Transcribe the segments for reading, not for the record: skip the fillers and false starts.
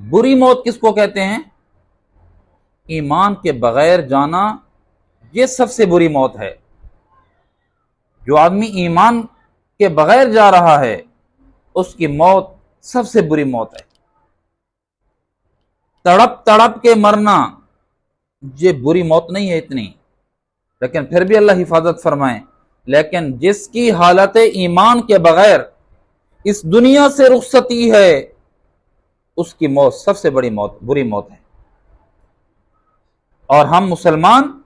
बुरी मौत किसको कहते हैं? ईमान के बगैर जाना, ये सबसे बुरी मौत है। जो आदमी ईमान के बगैर जा रहा है उसकी मौत सबसे बुरी मौत है। तड़प तड़प के मरना ये बुरी मौत नहीं है इतनी, लेकिन फिर भी अल्लाह हिफाजत फरमाए। लेकिन जिसकी हालत ईमान के बगैर इस दुनिया से रुखसती है उसकी मौत सबसे बड़ी मौत, बुरी मौत है। और हम मुसलमान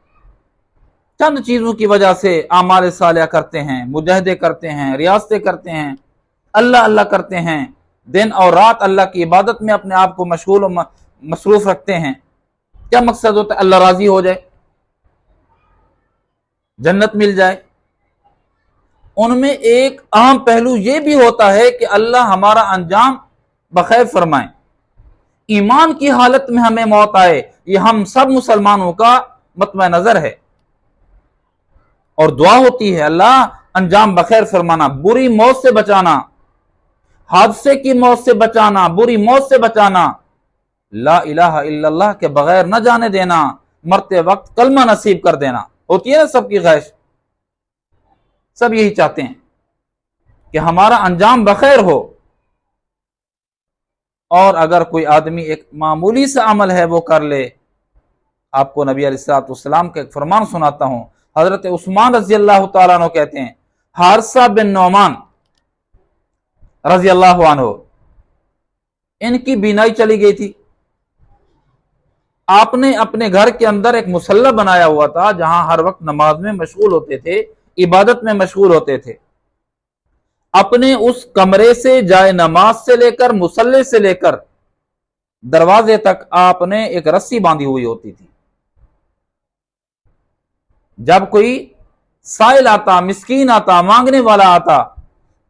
चंद चीजों की वजह से आमाल सालिया करते हैं, मुजाहिदे करते हैं, रियासतें करते हैं, अल्लाह अल्लाह करते हैं, दिन और रात अल्लाह की इबादत में अपने आप को मशगूल और मसरूफ रखते हैं। क्या मकसद होता है? अल्लाह राजी हो जाए, जन्नत मिल जाए। उनमें एक अहम पहलू यह भी होता है कि अल्लाह हमारा अंजाम बखैर फरमाए। ईमान की हालत में हमें मौत आए, ये हम सब मुसलमानों का मतम नजर है और दुआ होती है अल्लाह अंजाम बखैर फरमाना, बुरी मौत से बचाना, हादसे की मौत से बचाना, बुरी मौत से बचाना, ला इलाहा इल्लल्लाह के बगैर न जाने देना, मरते वक्त कलमा नसीब कर देना। होती है ना सबकी ख्वाहिश, सब यही चाहते हैं कि हमारा अंजाम बखैर हो। और अगर कोई आदमी एक मामूली सा अमल है वो कर ले, आपको नबी अलैहिस्सलाम का एक फरमान सुनाता हूं। हजरत उस्मान रजी अल्लाह तआला अन्हु कहते हैं, हारिसा बिन नौमान रजी अल्लाह अन्हु, इनकी बीनाई चली गई थी। आपने अपने घर के अंदर एक मुसल्ला बनाया हुआ था जहां हर वक्त नमाज में मशगूल होते थे, इबादत में मशगूल होते थे। अपने उस कमरे से जाए नमाज से लेकर मुसल्ले से लेकर दरवाजे तक आपने एक रस्सी बांधी हुई होती थी। जब कोई साइल आता, मिस्कीन आता, मांगने वाला आता,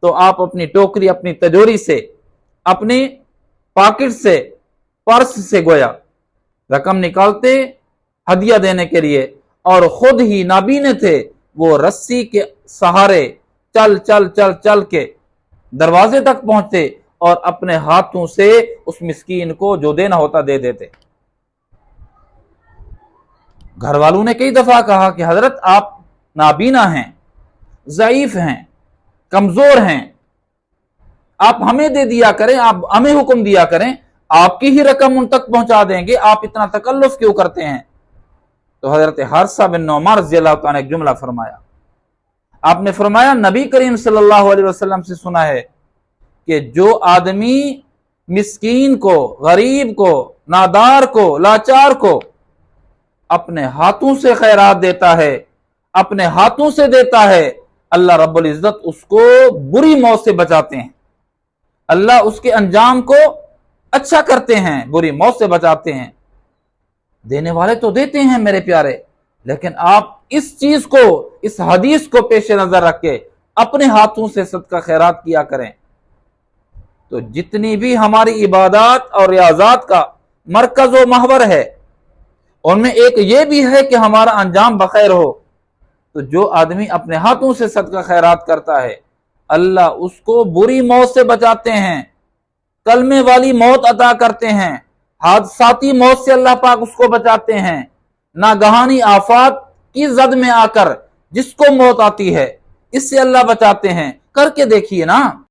तो आप अपनी टोकरी, अपनी तिजोरी से, अपनी पॉकेट से, पर्स से गोया रकम निकालते हदिया देने के लिए, और खुद ही नाबीने थे वो रस्सी के सहारे चल चल चल चल के दरवाजे तक पहुंचते और अपने हाथों से उस मिस्कीन को जो देना होता दे देते। घर वालों ने कई दफा कहा कि हजरत आप नाबीना हैं, ज़ईफ हैं, कमजोर हैं, आप हमें दे दिया करें, आप हमें हुक्म दिया करें, आपकी ही रकम उन तक पहुंचा देंगे, आप इतना तकल्लुफ क्यों करते हैं? तो हजरत हारिसा बिन नौमान रज़ियल्लाहु ताला ने एक जुमला फरमाया। आपने फरमाया, नबी करीम सल्लल्लाहु अलैहि वसल्लम से सुना है कि जो आदमी मिस्कीन को, गरीब को, नादार को, लाचार को अपने हाथों से खैरात देता है, अपने हाथों से देता है, अल्लाह रब्बुल इज्जत उसको बुरी मौत से बचाते हैं। अल्लाह उसके अंजाम को अच्छा करते हैं, बुरी मौत से बचाते हैं। देने वाले तो देते हैं मेरे प्यारे, लेकिन आप इस चीज को, इस हदीस को पेश नजर रख के अपने हाथों से सदका खैरात किया करें। तो जितनी भी हमारी इबादत और रियाजात का मरकज व महवर है, उनमें एक ये भी है कि हमारा अंजाम बखैर हो। तो जो आदमी अपने हाथों से सदका खैरात करता है, अल्लाह उसको बुरी मौत से बचाते हैं, कलमे वाली मौत अता करते हैं, हादसाती मौत से अल्लाह पाक उसको बचाते हैं, नागहानी आफात की जद में आकर जिसको मौत आती है इससे अल्लाह बचाते हैं। करके देखिए ना।